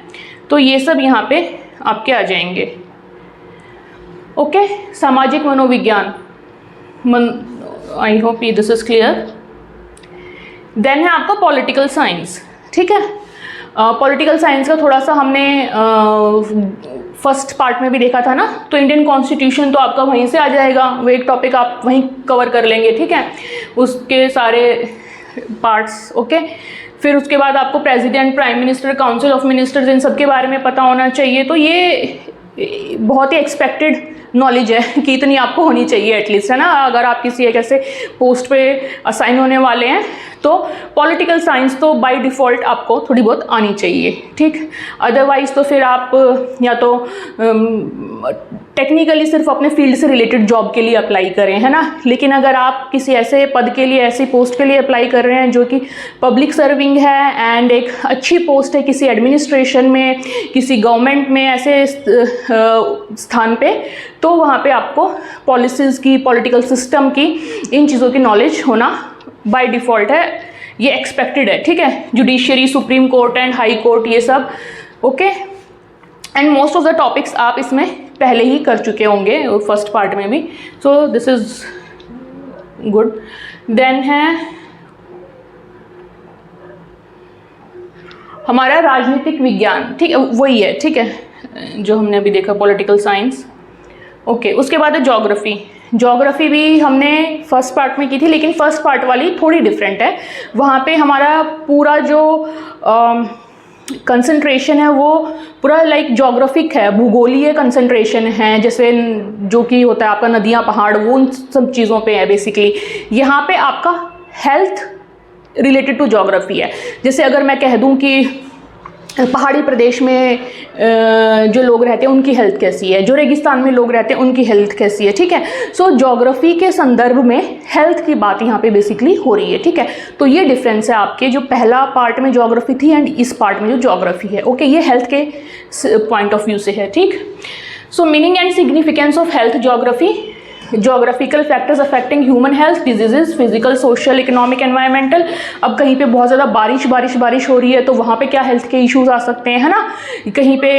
तो ये सब यहाँ पे आपके आ जाएंगे। ओके, सामाजिक मनोविज्ञान, I hope this is clear. Then है आपका पॉलिटिकल साइंस, ठीक है। पॉलिटिकल साइंस का थोड़ा सा हमने फर्स्ट पार्ट में भी देखा था ना, तो इंडियन कॉन्स्टिट्यूशन तो आपका वहीं से आ जाएगा, वो एक टॉपिक आप वहीं कवर कर लेंगे, ठीक है, उसके सारे पार्ट्स। ओके, फिर उसके बाद आपको president, prime minister, council of ministers, इन सब के बारे में पता होना चाहिए। तो ये बहुत ही एक्सपेक्टेड नॉलेज है कि इतनी आपको होनी चाहिए एटलीस्ट, है ना। अगर आप किसी एक ऐसे पोस्ट पे असाइन होने वाले हैं तो पॉलिटिकल साइंस तो बाय डिफ़ॉल्ट आपको थोड़ी बहुत आनी चाहिए, ठीक। अदरवाइज़ तो फिर आप या तो टेक्निकली सिर्फ अपने फील्ड से रिलेटेड जॉब के लिए अप्लाई करें, है ना। लेकिन अगर आप किसी ऐसे पद के लिए, ऐसी पोस्ट के लिए अप्लाई कर रहे हैं जो कि पब्लिक सर्विंग है एंड एक अच्छी पोस्ट है किसी एडमिनिस्ट्रेशन में, किसी गवर्नमेंट में, ऐसे स्थान पे, तो वहाँ पे आपको पॉलिसीज़ की, पॉलिटिकल सिस्टम की, इन चीज़ों की नॉलेज होना बाय डिफ़ॉल्ट है, ये एक्सपेक्टेड है, ठीक है। Judiciary, supreme court and high court, ये सब। Okay, and most of the topics आप इसमें पहले ही कर चुके होंगे फर्स्ट पार्ट में भी, so this is good. Then है हमारा राजनीतिक विज्ञान, ठीक है, वही है, ठीक है, जो हमने अभी देखा पॉलिटिकल साइंस। ओके, उसके बाद है ज्योग्राफी। ज्योग्राफी भी हमने फर्स्ट पार्ट में की थी, लेकिन फर्स्ट पार्ट वाली थोड़ी डिफरेंट है। वहाँ पे हमारा पूरा जो कंसंट्रेशन है वो पूरा लाइक ज्योग्राफिक है, भूगोलीय कंसंट्रेशन है, जैसे जो कि होता है आपका नदियाँ, पहाड़, वो उन सब चीज़ों पे है बेसिकली। यहाँ पे आपका हेल्थ रिलेटेड टू ज्योग्राफी है। जैसे अगर मैं कह दूँ कि पहाड़ी प्रदेश में जो लोग रहते हैं उनकी हेल्थ कैसी है, जो रेगिस्तान में लोग रहते हैं उनकी हेल्थ कैसी है, ठीक है। सो ज्योग्राफी के संदर्भ में हेल्थ की बात यहाँ पे बेसिकली हो रही है, ठीक है। तो ये डिफरेंस है आपके जो पहला पार्ट में ज्योग्राफी थी एंड इस पार्ट में जो ज्योग्राफी है, ओके। ये हेल्थ के पॉइंट ऑफ व्यू से है, ठीक। सो meaning and significance of health geography, geographical factors affecting human health, diseases, physical, social, economic, environmental. अब कहीं पे बहुत ज़्यादा बारिश हो रही है तो वहाँ पे क्या हेल्थ के इश्यूज आ सकते हैं, है ना। कहीं पे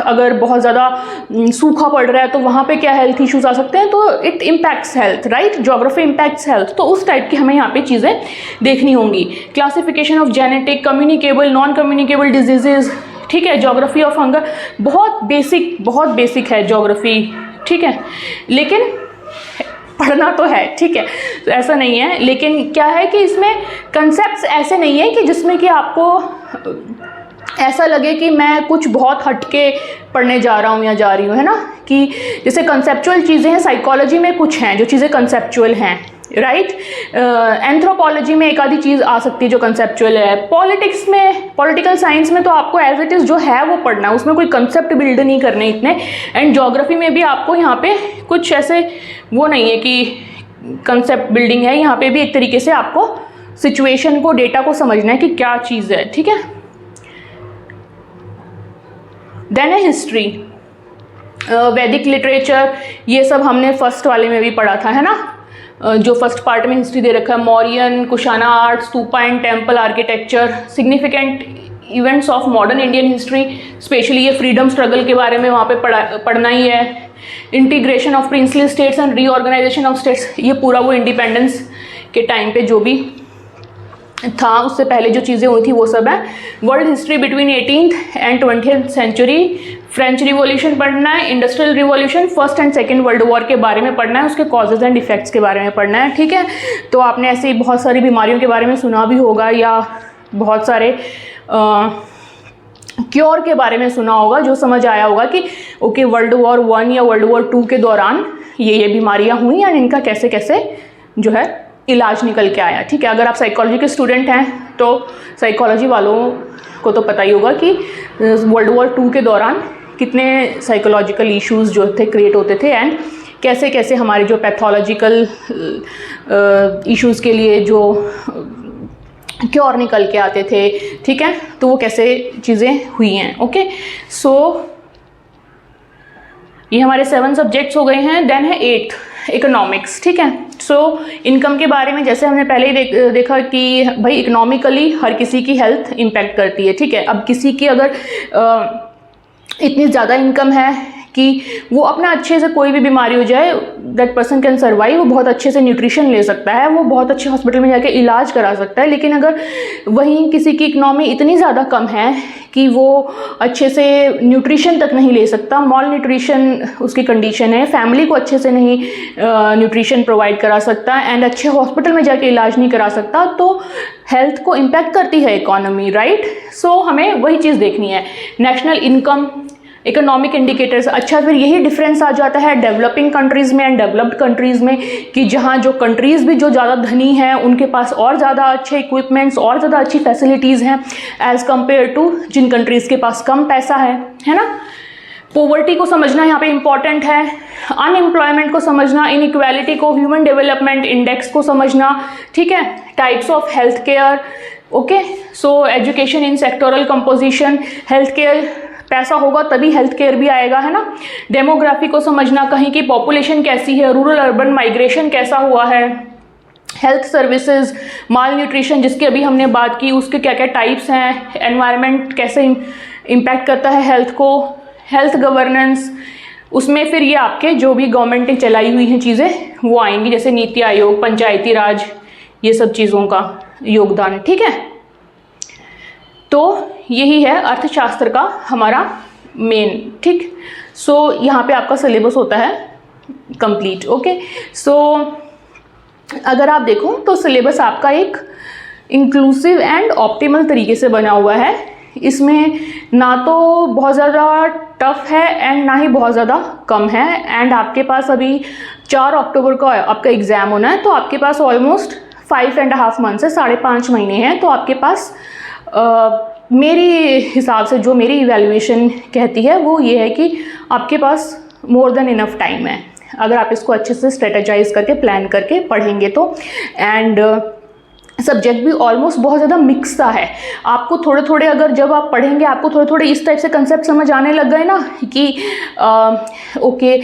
अगर बहुत ज़्यादा सूखा पड़ रहा है तो वहाँ पे क्या हेल्थ इश्यूज आ सकते हैं, तो it impacts health, right. Geography impacts health, तो उस टाइप की हमें यहाँ पे चीज़ें देखनी होंगी। Classification of genetic, communicable, non communicable diseases, ठीक है। ज्योग्राफी ऑफ हंगर, बहुत बेसिक है ज्योग्राफी, ठीक है, लेकिन पढ़ना तो है, ठीक है, तो ऐसा नहीं है। लेकिन क्या है कि इसमें कंसेप्ट्स ऐसे नहीं है कि जिसमें कि आपको ऐसा लगे कि मैं कुछ बहुत हटके पढ़ने जा रहा हूँ या जा रही हूँ, है ना। कि जैसे कंसेप्चुअल चीज़ें हैं, साइकोलॉजी में कुछ हैं जो चीज़ें कंसेप्चुअल हैं, राइट। एंथ्रोपोलॉजी में एक आधी चीज़ आ सकती है जो कंसेप्चुअल है। पॉलिटिक्स में, पॉलिटिकल साइंस में तो आपको एज इट इज़ जो है वो पढ़ना है, उसमें कोई कंसेप्ट बिल्ड नहीं करने इतने। एंड ज्योग्राफी में भी आपको यहाँ पे कुछ ऐसे वो नहीं है कि कंसेप्ट बिल्डिंग है, यहाँ पे भी एक तरीके से आपको सिचुएशन को, डेटा को समझना है कि क्या चीज़ है, ठीक है। देन है हिस्ट्री, वैदिक लिटरेचर, ये सब हमने फर्स्ट वाले में भी पढ़ा था, है ना। जो फर्स्ट पार्ट में हिस्ट्री दे रखा है, Mauryan, Kushana art, stupa and temple architecture, significant events of modern Indian history, specially ये फ्रीडम स्ट्रगल के बारे में वहाँ पे पढ़ना ही है। Integration of princely states and reorganisation of states, ये पूरा वो इंडिपेंडेंस के टाइम पे जो भी था उससे पहले जो चीज़ें हुई थी वो सब है। World history between 18th and 20th century, French revolution पढ़ना है, industrial revolution, first and second world war के बारे में पढ़ना है, उसके कॉजेज एंड इफेक्ट्स के बारे में पढ़ना है, ठीक है। तो आपने ऐसे बहुत सारी बीमारियों के बारे में सुना भी होगा या बहुत सारे क्योर के बारे में सुना होगा, जो समझ आया होगा कि ओके वर्ल्ड वॉर 1 या वर्ल्ड वॉर 2 के दौरान ये बीमारियां हुई और इनका कैसे कैसे जो है इलाज निकल के आया, ठीक है। अगर आप साइकोलॉजी के स्टूडेंट हैं तो साइकोलॉजी वालों को तो पता ही होगा कि वर्ल्ड वॉर 2 के दौरान कितने साइकोलॉजिकल इश्यूज जो थे क्रिएट होते थे एंड कैसे कैसे हमारे जो पैथोलॉजिकल इश्यूज़ के लिए जो क्योर निकल के आते थे, ठीक है। तो वो कैसे चीज़ें हुई हैं, ओके। सो ये हमारे 7 सब्जेक्ट्स हो गए हैं। देन है 8th इकोनॉमिक्स, ठीक है। सो इनकम के बारे में जैसे हमने पहले ही देखा कि भाई इकोनॉमिकली हर किसी की हेल्थ इम्पैक्ट करती है, ठीक है। अब किसी की अगर इतनी ज़्यादा इनकम है कि वो अपना अच्छे से कोई भी बीमारी हो जाए दैट पर्सन कैन सर्वाइव, वो बहुत अच्छे से न्यूट्रिशन ले सकता है, वो बहुत अच्छे हॉस्पिटल में जाके इलाज करा सकता है। लेकिन अगर वहीं किसी की इकनॉमी इतनी ज़्यादा कम है कि वो अच्छे से न्यूट्रिशन तक नहीं ले सकता, मॉल न्यूट्रिशन उसकी कंडीशन है, फैमिली को अच्छे से नहीं न्यूट्रिशन प्रोवाइड करा सकता एंड अच्छे हॉस्पिटल में जाके इलाज नहीं करा सकता, तो हेल्थ को इम्पैक्ट करती है इकोनॉमी, राइट। सो हमें वही चीज़ देखनी है, नेशनल इनकम, इकोनॉमिक इंडिकेटर्स। अच्छा, फिर यही डिफरेंस आ जाता है डेवलपिंग कंट्रीज़ में एंड डेवलप्ड कंट्रीज़ में कि जहाँ जो कंट्रीज़ भी जो ज़्यादा धनी हैं उनके पास और ज़्यादा अच्छे इक्विपमेंट्स और ज़्यादा अच्छी फैसिलिटीज़ हैं एज़ कम्पेयर टू जिन कंट्रीज़ के पास कम पैसा है ना। पॉवर्टी को समझना यहाँ पे इम्पॉर्टेंट है, अनएम्प्लॉयमेंट को समझना, इनइक्वालिटी को, ह्यूमन डेवलपमेंट इंडेक्स को समझना, ठीक है, types of health care, okay. So education in sectoral composition, health care पैसा होगा तभी हेल्थ केयर भी आएगा, है ना। डेमोग्राफी को समझना, कहीं की पॉपुलेशन कैसी है, रूरल अर्बन माइग्रेशन कैसा हुआ है, हेल्थ सर्विसेज, माल न्यूट्रिशन जिसकी अभी हमने बात की उसके क्या क्या टाइप्स हैं, एनवायरनमेंट कैसे इम्पैक्ट करता है हेल्थ को, हेल्थ गवर्नेंस, उसमें फिर ये आपके जो भी गवर्नमेंट ने चलाई हुई हैं चीज़ें वो आएंगी, जैसे नीति आयोग, पंचायती राज, ये सब चीज़ों का योगदान, ठीक है। तो यही है अर्थशास्त्र का हमारा मेन, ठीक। सो यहाँ पे आपका सिलेबस होता है कंप्लीट, ओके। सो अगर आप देखो तो सिलेबस आपका एक इंक्लूसिव एंड ऑप्टिमल तरीके से बना हुआ है, इसमें ना तो बहुत ज़्यादा टफ है एंड ना ही बहुत ज़्यादा कम है। एंड आपके पास अभी 4 अक्टूबर को आपका एग्ज़ाम होना है, तो आपके पास ऑलमोस्ट 5.5 मंथ्स है, 5.5 महीने हैं, तो आपके पास मेरी हिसाब से जो मेरी इवैल्यूएशन कहती है वो ये है कि आपके पास मोर देन इनफ टाइम है अगर आप इसको अच्छे से स्ट्रेटेजाइज करके प्लान करके पढ़ेंगे तो। एंड सब्जेक्ट भी ऑलमोस्ट बहुत ज़्यादा मिक्स सा है। आपको थोड़े थोड़े अगर जब आप पढ़ेंगे आपको थोड़े थोड़े इस टाइप से कंसेप्ट समझ आने लग गए ना कि ओके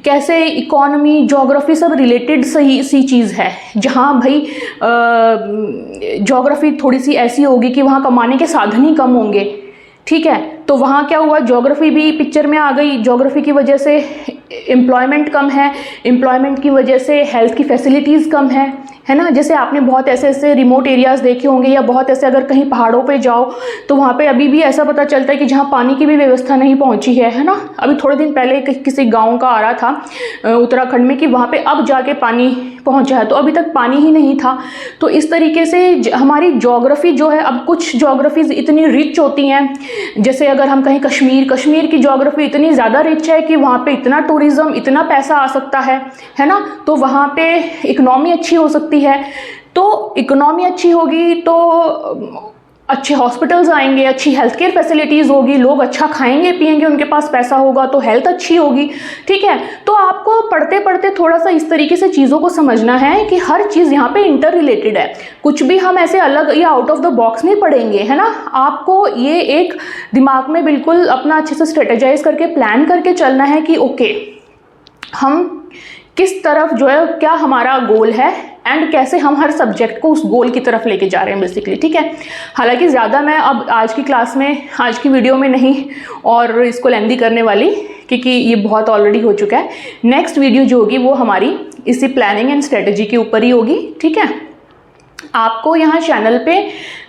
कैसे इकोनॉमी ज्योग्राफी सब रिलेटेड सही सी चीज़ है, जहाँ भाई ज्योग्राफी थोड़ी सी ऐसी होगी कि वहाँ कमाने के साधन ही कम होंगे, ठीक है। तो वहाँ क्या हुआ, ज्योग्राफी भी पिक्चर में आ गई। ज्योग्राफी की वजह से एम्प्लॉयमेंट कम है, एम्प्लॉयमेंट की वजह से हेल्थ की फैसिलिटीज़ कम है ना। जैसे आपने बहुत ऐसे ऐसे रिमोट एरियाज़ देखे होंगे या बहुत ऐसे अगर कहीं पहाड़ों पे जाओ तो वहाँ पे अभी भी ऐसा पता चलता है कि जहाँ पानी की भी व्यवस्था नहीं पहुँची है ना। अभी थोड़े दिन पहले किसी गाँव का आ रहा था उत्तराखंड में कि वहाँ पे अब जाके पानी पहुँचा है, तो अभी तक पानी ही नहीं था। तो इस तरीके से हमारी ज्योग्राफी जो है, अब कुछ ज्योग्राफीज़ इतनी रिच होती हैं, जैसे अगर हम कहीं कश्मीर की ज्योग्राफी इतनी ज़्यादा रिच है कि वहाँ पे इतना टूरिज़्म, इतना पैसा आ सकता है ना। तो वहाँ पे इकोनॉमी अच्छी हो सकती है, तो इकोनॉमी अच्छी होगी तो अच्छे हॉस्पिटल्स आएंगे, अच्छी हेल्थ केयर फैसिलिटीज़ होगी, लोग अच्छा खाएंगे पिएंगे, उनके पास पैसा होगा तो हेल्थ अच्छी होगी, ठीक है। तो आपको पढ़ते पढ़ते थोड़ा सा इस तरीके से चीज़ों को समझना है कि हर चीज़ यहाँ पे इंटर रिलेटेड है। कुछ भी हम ऐसे अलग या आउट ऑफ द बॉक्स नहीं पढ़ेंगे, है ना। आपको ये एक दिमाग में बिल्कुल अपना अच्छे से स्ट्रेटेजाइज करके प्लान करके चलना है कि ओके हम किस तरफ जो है, क्या हमारा गोल है एंड कैसे हम हर सब्जेक्ट को उस गोल की तरफ लेके जा रहे हैं बेसिकली, ठीक है। हालांकि ज़्यादा मैं अब आज की क्लास में, आज की वीडियो में नहीं और इसको लेंदी करने वाली, क्योंकि ये बहुत ऑलरेडी हो चुका है। नेक्स्ट वीडियो जो होगी वो हमारी इसी प्लानिंग एंड स्ट्रेटजी के ऊपर ही होगी, ठीक है। आपको यहाँ चैनल पे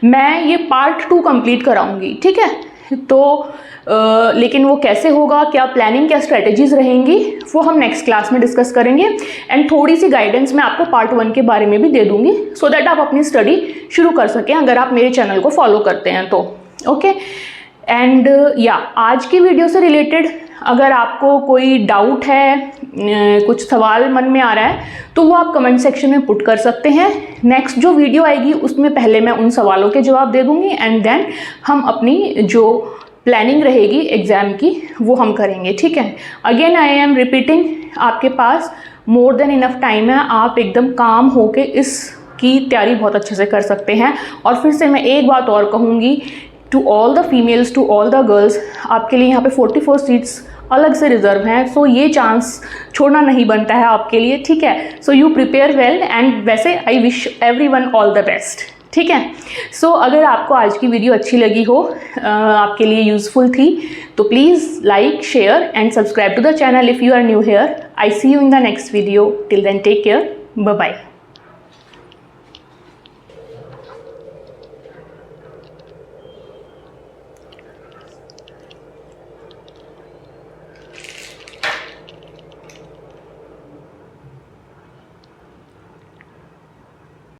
मैं ये पार्ट 2 कंप्लीट कराऊंगी, ठीक है। तो लेकिन वो कैसे होगा, क्या प्लानिंग, क्या स्ट्रेटजीज रहेंगी, वो हम नेक्स्ट क्लास में डिस्कस करेंगे। एंड थोड़ी सी गाइडेंस मैं आपको पार्ट 1 के बारे में भी दे दूंगी, सो दैट आप अपनी स्टडी शुरू कर सकें अगर आप मेरे चैनल को फॉलो करते हैं तो, ओके। एंड या आज की वीडियो से रिलेटेड अगर आपको कोई डाउट है, कुछ सवाल मन में आ रहा है, तो वो आप कमेंट सेक्शन में पुट कर सकते हैं। नेक्स्ट जो वीडियो आएगी उसमें पहले मैं उन सवालों के जवाब दे दूंगी एंड देन हम अपनी जो प्लानिंग रहेगी एग्ज़ाम की वो हम करेंगे, ठीक है। अगेन आई एम रिपीटिंग, आपके पास मोर देन इनफ टाइम है, आप एकदम काम होके इसकी तैयारी बहुत अच्छे से कर सकते हैं। और फिर से मैं एक बात और कहूँगी, to all the females, to all the girls, आपके लिए यहाँ पे 44 सीट्स अलग से रिजर्व हैं, सो ये चांस छोड़ना नहीं बनता है आपके लिए, ठीक है। So you prepare well and वैसे I wish everyone all the best, ठीक है। सो अगर आपको आज की वीडियो अच्छी लगी हो, आपके लिए यूज़फुल थी, तो please like, share and subscribe to the channel if you are new here. I see you in the next video. Till then take care, bye bye.